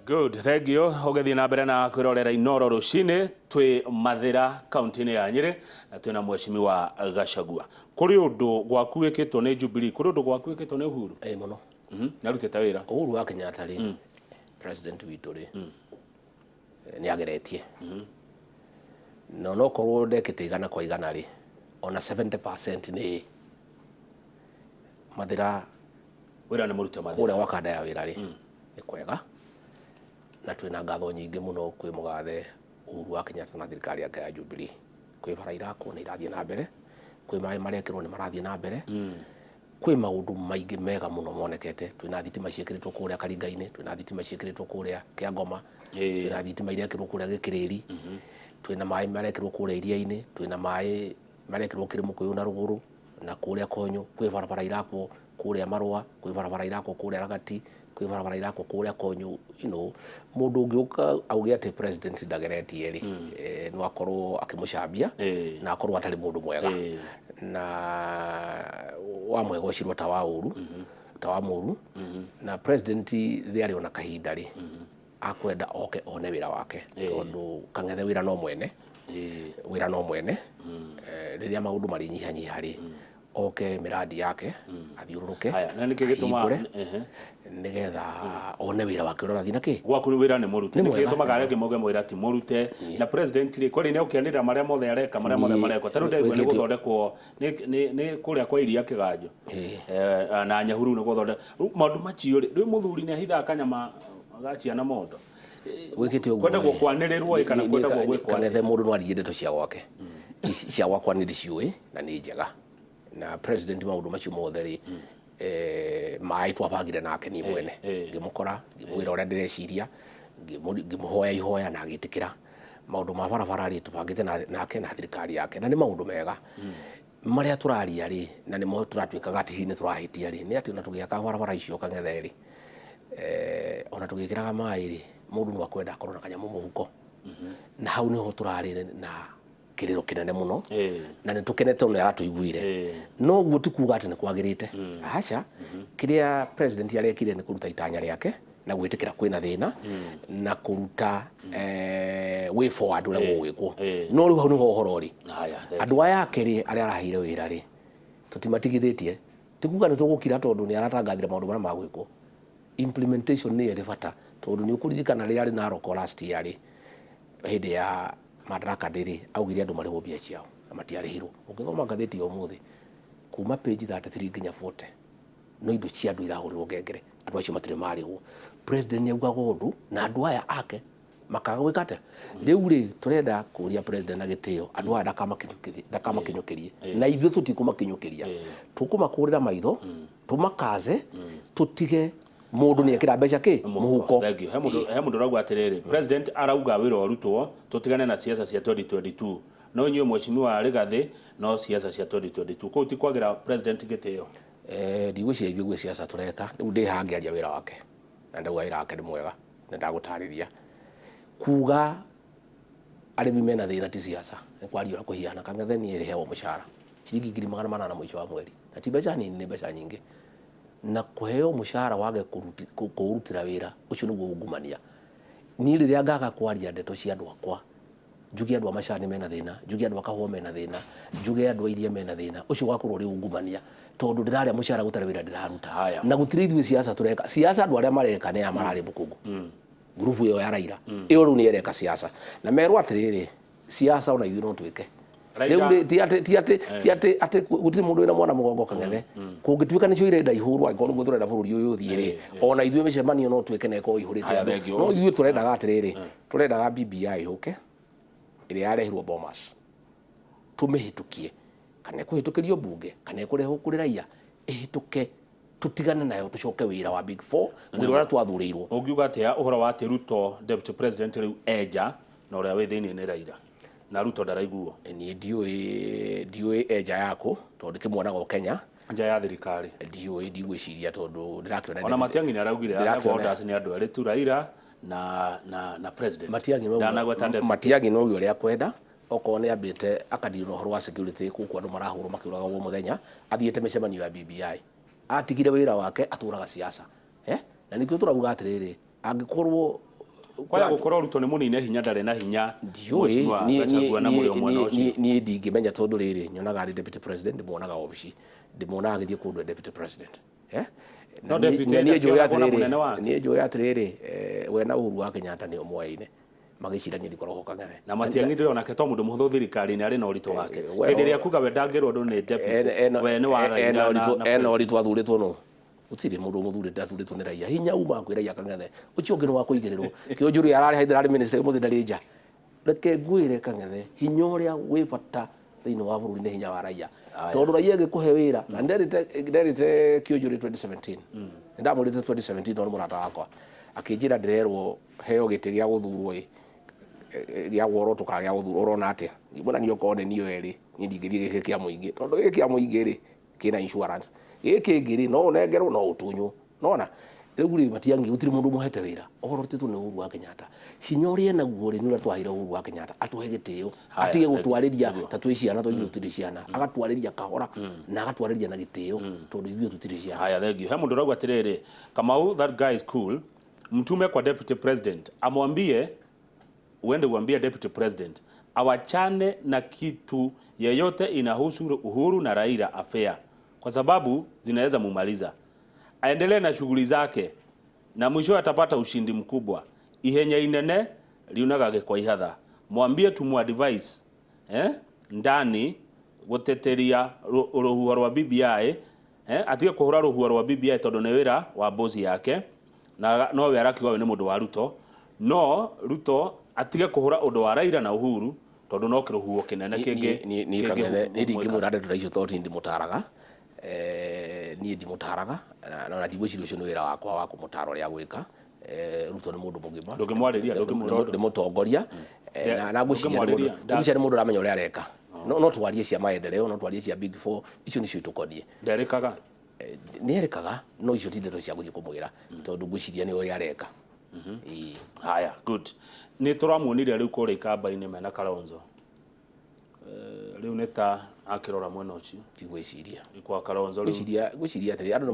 Good, thank you. Ogethi na mbere na kwirorera Inoro rucini twi Mathira county-ini ya Nyeri na twina mheshimiwa Gachagua. Kuri undu gwakuikitwo ni Jubilee, kuri undu gwakuikitwo ni Uhuru. Muno. Narutite wira. Uhuru wa Kenyatta ri president witu ri. Niageretie. Na onokorwo ndekite igana kwa igana ri ona 70% ni Mathira wira ni murute Mathira. Ura wakanda ya wira ri. Ni kwega. Na twina ngatho nyingi muno kwi mugathe Uhuru wa Kenyatta na thirikari yake ya Jubilee. Kwi bara irako ni irathie na mbere, kwi mai marekirwo ni marathie na mbere. Kwi maundu maingi mega muno monekete. Twina thitima ciekiritwo kuria Karinga-ini, twina thitima ciekiritwo kuria Kiangoma, twina thitima irekirwo kuria Gikiriri, twina mai marekirwo kuria iria-ini, twina mai marekirwo Kirimukuyu na Ruguru na kuria Konyo. Kwi barabara irako kuria Marua, kwi barabara irako kuria Ragati, kwi barabara irako kuria Konyo. Mundu ungiuka auge ati president ndageretie ri no akorwo akimucambia na akorwo atari mundu mwega na wa mwega ucirwo ta wa uru ta wa muru na president riari ona kahinda ri akwenda oke one wira wake tondu kangethe wira no mwene wira no mwene riria maundu mari nyihanyiha ri oke miradi yake athiururuke na niki gituma nigetha one wira wake urathi naki gwaku wira ni murute niki gituma gareke moge mwira ti murute na president ri kuri ni ukianira maria mothe areka maria mothe mareko taru ndegwe ni guthondekwo ni kuria kwa iria kiganjo na Nyahuru ni guthonde maundu macio ri muthuri ni hitha kanyama agaciana mondo wikite uguo kwenda gukwaniriirwo kana kwenda gwikwa kanethe mundu no ariye ndeto cia gwake cia gwakwa ni ndiciui na ni njega na president maundu macio mothe ri mai twabagire nake ni mwene ngimukora ngimwira uria ndireciria ngimuhoya ihoya na agitikira maundu ma barabara ri tubangite nake na thirikari yake na ni maundu mega maria turaria ri na ni mo turatwikaga ati hini turahitia ri ni ati ona tugiaka barabara icio kangethe ri ona tugikiraga mai ri mundu no akwenda akorwo na kanyamu muhuko na hau niho turari na kiriro kinene muno na nitukenete ono aratuiguire no guo tikuga ati ni kwagirite acha kiria president arekire ni kuruta itanya riake na gwitikira kwina thina na kuruta way forward ula gwikwo no riu hau niho uhoro ri andu aya akiri aria arahire wira ri tutimatigithitie tikuga ni tugukira tondu ni aratangathira maundu maria magwikwo implementation ni iri bata tondu ni ukuririkana ri ari na roko last year ri hindi ya Madaraka Day augire andu mari gobia ciao na matiarihirwo ukithoma ngatheti yo muthi kuma page 33 nginya 40 no indo cia andu irahurirwo ngengere andu acio matire marigwo president niaugaga undu na andu aya ake makaga gwikate riu ri turenda kuria president na gitio andu aya ndakamakinyukirie na ithuĩ tutikumakinyukiria tukumakurira maitho tumakaze tutige mundu ni ekira mbeca ki muhuko. Thank you. He mundu ragwa atiriri president arauga wira urutwo tutigane na siasa cia 2022 no nyuo mheshimiwa Rigathi no siasa cia 2022 ko ti kwagira president gitio ndigwiciria igwe siasa tureka riu ndi hangiaria wira wake na ndauga wira wake ni mwega na ndagutariria kuga arimi mena thina ti siasa ni kwaria ura kuhiana kangethe ni irihewo mushara ciringi 800 mwisho wa mweri na ti mbeca nini ni mbeca nyingi na kuheo mushara wage kurutira wira ucio niguo ungumania ni riria ngaga kwaria ndeto cia andu akwa njuge andu amacani mena thina njuge andu akahuo mena thina njuge andu airia mena thina ucio gwakorwo ri ungumania tondu ndiraria mushara gutare wira ndiraruta na gutiri ithuĩ siasa tureka siasa andu aria mareka ni amarari bukungu grupu yo ya Raila iyo riu ni ereka siasa na merwo atiriri siasa ona ithuĩ no twike riu ti ati gutiri mundu wina mwana mugongo kangethe kungituika nicio irenda ihurwo angorwo guo turenda bururi uyu uthie ri ona ithuĩ micemanio no twike na iko ihurite atho no ithuĩ turendaga atiriri turendaga BBI ihuke iria yarehirwo Bomas tumihitukie kana kuhitukirio bunge kana kurehwo kuri raia ihituke tutigane nayo tucoke wira wa big 4 wira uria twathurirwo ungiuga atia uhoro wa Ruto deputy president riu eja na uria wi thiini ni Raila na Ruto ndaraiguo ni ndiwe eja yako tondu kimwonaga Kenya nja ya thirikari ndigwiciria tondu ndirakiona ona Matiang'i ni araugire borders ni andu eri tu Raila na president Matiang'i no uyu uria kwenda okorwo ni ambite akadiro no horo wa security kuku andu marahurwo makiuraga wo muthenya athiete micemanio ya BBI atigire wira wake aturaga siasa na nikio turabuga atiriri angikorwo kwaya gukorwo Ruto ni munine hinya ndare na hinya ni ndingimenya tondu riri nyonaga ari deputy president ndimuonaga obici ndimuonaga agithie kundu deputy president no deputy ni njuĩ atiriri we na Uhuru wa Kenyatta ni omwaine magicirania ndikoroho kang'ethe na matiang'ithire onake to mundu muhuthu thirikari-inĩ arĩ na ũritũ wake hĩndĩ ĩrĩa kuga we ndangĩrwo ndũ nĩ deputy we nĩ wa ena ũritũ athurĩtwo no utire mundu muthurĩte athurĩtwo nĩ raia hinya uma kwĩ raia kang'ethe ũcio ũngĩ nĩ wa kũigĩrĩrwo kĩonjũrĩ ararĩ haithera arĩ minister mũthĩ ndarĩ nja reke ngwĩre kang'ethe hinya ũrĩa wĩ bata thĩinĩ wa bũrũri nĩ hinya wa raia tondũ raia angĩkũhe wĩra na nderĩte kĩonjũrĩ 2017 ndamũrĩte 2017 no mũrata wakwa akĩnjĩra ndĩrerwo heo gĩtĩ gĩa gũthurwo gĩa gworo tũkagĩa gũthurwo ũrona atĩa ngĩmwĩra niĩ okorwo nĩ niĩ erĩ niĩ ndingĩthiĩ gĩkĩ kĩa mũingĩ tondũ gĩkĩ kĩa mũingĩ rĩ kĩna insurance gĩkĩ ngĩrĩ no ũnengerwo no ũtunywo nona rĩu rĩ matiangĩ gũtirĩ mũndũ mũhete wĩra ũhorotĩtwo nĩ Uhuru wa Kenyatta hinya ũrĩa enaguo rĩ nĩ ũrĩa twaheire Uhuru wa Kenyatta atũhe gĩtĩo atige gũtwarĩria ta twĩ ciana tondũ tũtirĩ ciana agatwarĩria kahora na agatwarĩria na gĩtĩo tondũ ithuĩ tũtirĩ ciana. Haya, thank you. He mũndũ ũrauga atĩrĩrĩ Kamau, that guy is cool, mtume kwa deputy president amwambie uende uambie deputy president awachane na kitu yeyote inahusu Uhuru na Raila affair kwa sababu zinaweza mumaliza, aendelee na shughuli zake na mwisho atapata ushindi mkubwa. Ihenya inene liunagage kwa ihadha, mwambie tumu-advise ndani guteteria ruhuho rwa BBI atige kuhura ruhuho rwa BBI tondu ni wira wa bosi yake na no we arakiuga we ni mundu wa Ruto, no Ruto atige kuhura undu wa Raila na Uhuru tondu no kiruhuo kinene kingi ni ndingimwira ndeto icio tondu ndimutaraga niĩ ndimutaraga na ndigwĩciria ũcio nĩ wĩra wakwa wa kũmũtara ũrĩa gwĩka. Ruto nĩ mũndũ mũgima ndĩmũtongoria na ngwĩciria nĩ mũndũ ũramenya ũrĩa areka, no twarie cia maendeleo, no twarie cia big four, icio nĩcio itũkoniĩ. Nderĩkaga nĩ erĩkaga no icio ti ndeto cia gũthiĩ kũmwĩra tondũ ngwĩciria nĩ ũrĩa areka. Haya, good. Nĩ tũramuonire rĩu kũrĩa kamba-inĩ mena Kalonzo rĩu nĩ ta akĩrora mwena ũcio tigwĩciria kwa Kalonzo rĩu gwĩciria atĩrĩ andũ nĩ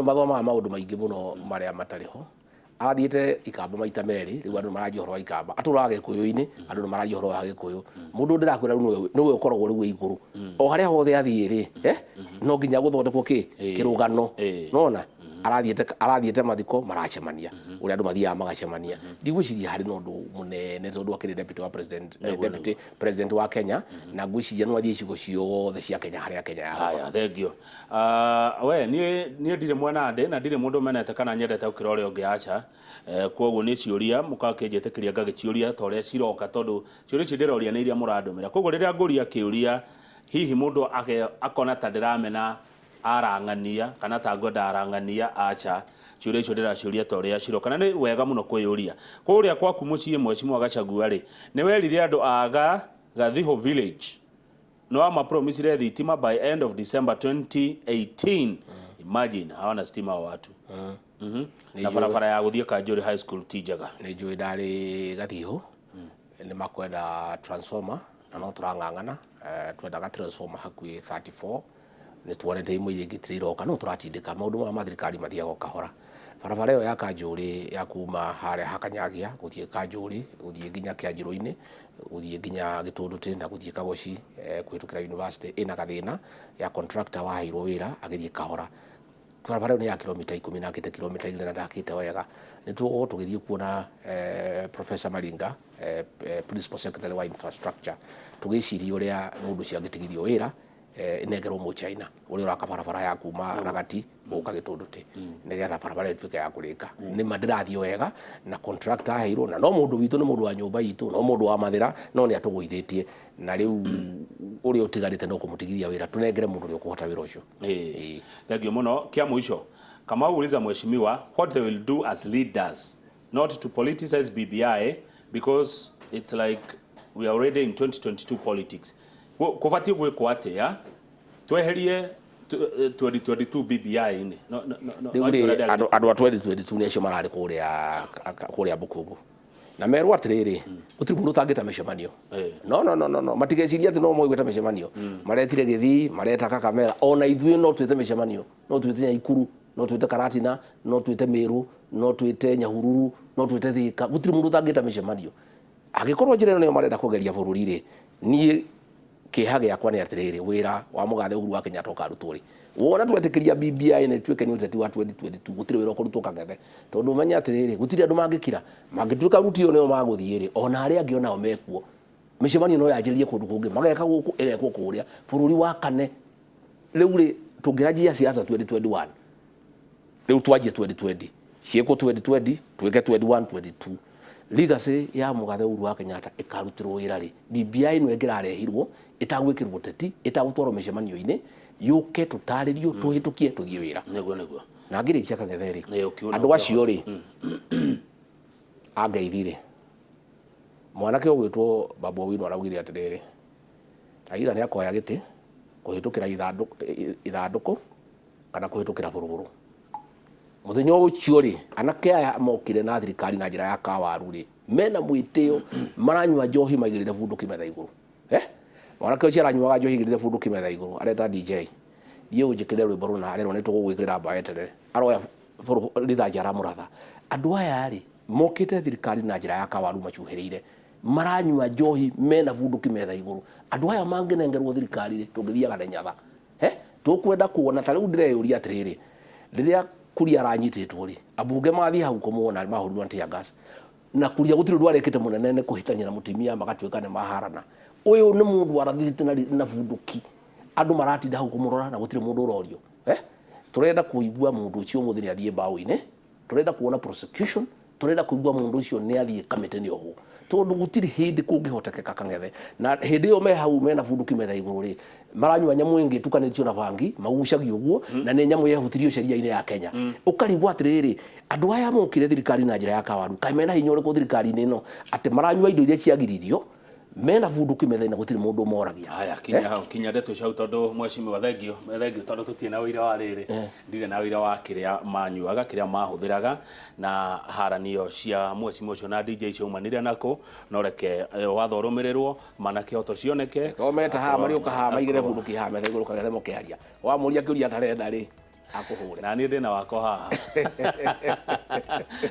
mathomaga maũndũ maingĩ mũno marĩa matarĩ ho. Athiĩte ikamba maita merĩ rĩu andũ mararia ũhoro wa ikamba atũraga Gĩkũyũ-inĩ andũ nĩ mararia ũhoro wa Gĩkũyũ. Mũndũ ndĩrakwĩra rĩu nĩwe ũkoragwo rĩu igũrũ o harĩa hothe athiĩ rĩ no nginya gũthondekwo kĩrũgano nona arathiĩte mathiko maracemania ũrĩa andũ mathiaga magacemania. Ndigwĩciria harĩ na ũndũ mũnene tondũ akĩrĩ deputy president wa Kenya na ngwĩciria no athiĩ icigo ciothe cia Kenya harĩa Kenya ya. Haya, thengio. We niĩ ndirĩ mwena ndĩ na ndirĩ mũndũ menete kana nyendete gũkĩra ũrĩa ũngĩ aca kwoguo nĩ ciũria mũkakĩnjĩtĩkĩria ngagĩciũria ta ũrĩa ciroka tondũ ciũria ici ndĩroria nĩ iria mũrandũmĩra. Kwoguo rĩrĩa ngũria kĩũria hihi mũndũ akona ta ndĩramena arang'ania kana ta ngwenda arang'ania acha ciũria icio ndĩraciũria ta ũrĩa ciroka na nĩ wega mũno kwĩyũria. Kũrĩa gwaku mũciĩ Mheshimiwa Gachagua rĩ nĩ werire andũ a Gathiho village no amapromisire thitima by end of December 2018. Imagine hawana stima wa watu na barabara ya gũthiĩ Kanjũri high school ti njega. Nĩ njũĩ ndarĩ Gathiho nĩ makwenda transformer na no tũrang'ang'ana twendaga transformer hakuhĩ 34 nĩ tuonete imwe iria ingĩ tĩroka no tũratindĩka maũndũ ma thirikari mathiaga kahora. Barabara ĩyo ya Kanjũri ya kuma harĩa hakanyagia gũthiĩ Kanjũri gũthiĩ nginya Kĩanjĩrũ-inĩ gũthiĩ nginya Gĩtũndũtĩ na gũthiĩ Kagoci kũhĩtũkĩra university ĩna gathĩna ya contractor waheirwo wĩra agĩthiĩ kahora. Barabara ĩyo nĩ ya kilomita 10 na akĩte kilomita 2 na ndakĩte wega. Nĩ tũgĩthiĩ kuona Professor Maringa principal secretary wa infrastructure tũgĩciria ũrĩa mũndũ ũcio angĩtigithio wĩra negerwo mu China ũrĩa ũraka barabara ya kuma Ragati gũka Gĩtũndũtĩ nĩgetha barabara ĩtuĩke ya kũrĩka. Nĩ mandĩrathiĩ wega na contractor aheirwo na no mũndũ witũ nĩ mũndũ wa nyũmba itũ no mũndũ wa mathira no nĩ atũgũithĩtie na rĩu ũrĩa ũtigarĩte no kũmũtigithia wĩra tũnengere mũndũ ũrĩa ũkũhota wĩra ũcio. Thank you mũno. Kĩa mũico Kamau uliza Mheshimiwa what they will do as leaders not to politicize BBI because it's like we are already in 2022 politics. Kũbatiĩ gwĩkwo atĩa tweherie 2022 BBI-inĩ andũ a 2022 nĩ acio mararĩ kũrĩa Bukungu na merwo atĩrĩrĩ gũtirĩ mũndũ ũtangĩta mĩcemanio no matigeciria atĩ no moigwĩta mĩcemanio maretire Gĩthii mareta Kakamega ona ithuĩ no twĩte mĩcemanio no twĩte Naikuru no twĩte Karatina no twĩte Meru no twite Nyahururu no twite Thika gutiri mundu tangita micemanio agikorwo njira ino marenda kugeria bururi ri nie kiha yakwa ni atiriri wira wa mugathe Uhuru wa Kenyatta ukarutwo ri wona twetikiria BBI ne tweke ni uteti wa 2022 gutiri wira kurutwo Kang'ethe tondu menya atiriri gutiri andu mangikira mangituika rutio nio maguthie ri ona ari angi onao mekuo micemanio no yanjiririe kundu kungi mageka guku egekwo kuria bururi wa kane riu ri tungirajia siasa 2021 riu twanjie 2020 cieko 2020 tweke 21 22 legacy ya mugathe Uhuru wa Kenyatta ikarutirwo wira ri BBI no egirarehirwo itagwikirwo teti itagutwaro micemanio-ini yuke tutaririo tuhitukie tuthie wira niguo na ngirikia Kang'ethe ri andu acio ri angeithire mwanake ugwitwo Babu Owino araugire atiriri Raila ni akoya giti kuhitukira ithanduku kana kuhitukira buruburu muthenya ucio ri anake aya mokire na thirikari na njira ya kawaru ri mena mwitio maranywa njohi maigirire bunduki metha iguru mwanake ucio aranywaga njohi igirire bunduki metha iguru areta DJ thiĩ unjikire rwimbo runa arerwo ni tugugwikira mbae terere aroya rithaji aramuratha andu aya ri mokite thirikari na njira ya kawaru machuhiriire maranywa njohi mena bunduki metha iguru andu aya manginengerwo thirikari ri tungithiaga na nyatha tukwenda kuona ta riu ndireyuria atiriri riria kuria aranyititwo ri abunge mathi hau kumuona mahurua ntia gas na kuria gutiri ndwarekete munene ne kuhitania na mutimia magatuika ne maharana uyu ni mundu arathithite na bunduki andu maratinda hau kumurora na gutiri mundu urorio turenda kuigua mundu ucio muthiri athie bao-ini turenda kuona prosecution turenda kuigua mundu ucio ni athie kamiteni oho tondu gutiri hindi kungihotekeka Kang'ethe na hindi yo me hau mena bunduki metha iguru ri maranywa nyamu ingi tukanitio na bangi magucagio guo na ni nyamu yehutirio sheria-ini ya Kenya ukarigwa atiriri andu aya mokire thirikari na njira ya kawaru kai mena hinya uriku thirikari-ini ino ati maranywa indo iria ciagiririo mena bunduki metha na gutiri mundu moragia aya kinya ndeto cia tondu mweshimiwa thengio tondu tutie na wira wa riri ndire na wira wa kiria manyuaga kiria mahuthiraga na haranio cia mweshimiwa ucio na DJ ciumanire nako no reke watho rumirirwo manake oto cioneke to meta ha mari ukaha maigire bunduki ha metha iguru Kang'ethe mokiaria wa muria kiuria tarenda ri akuhure na ni ndina wako haha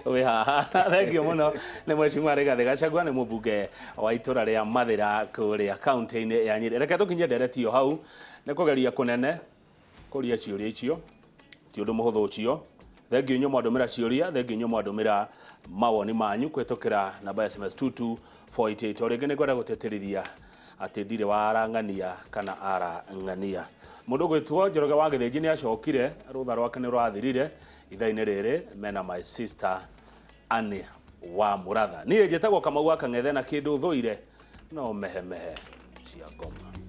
we haha thengio muno ni mweshimiwa Rigathi Gachagua ni mubunge wa itura ria Mathira kuria county-ini ya Nyeri reke tukinye nderetio hau ni kugeria kunene kuria ciuria icio ti undu muhuthu ucio thengio nyo mwadumira ciuria thengio nyo mwadumira mawoni manyu kwetukira namba SMS 22488 oringi ni gwenda guteterithia ati ndire warang'ania kana arang'ania mundu gwitwo Njoroge wa Githinji ni acokire rutha rwake ni rwathirire ithaini riri mena my sister Anne wa Muratha ni njitagwo Kamau wa Kang'ethe na kindu thuire no mehe cia ngoma.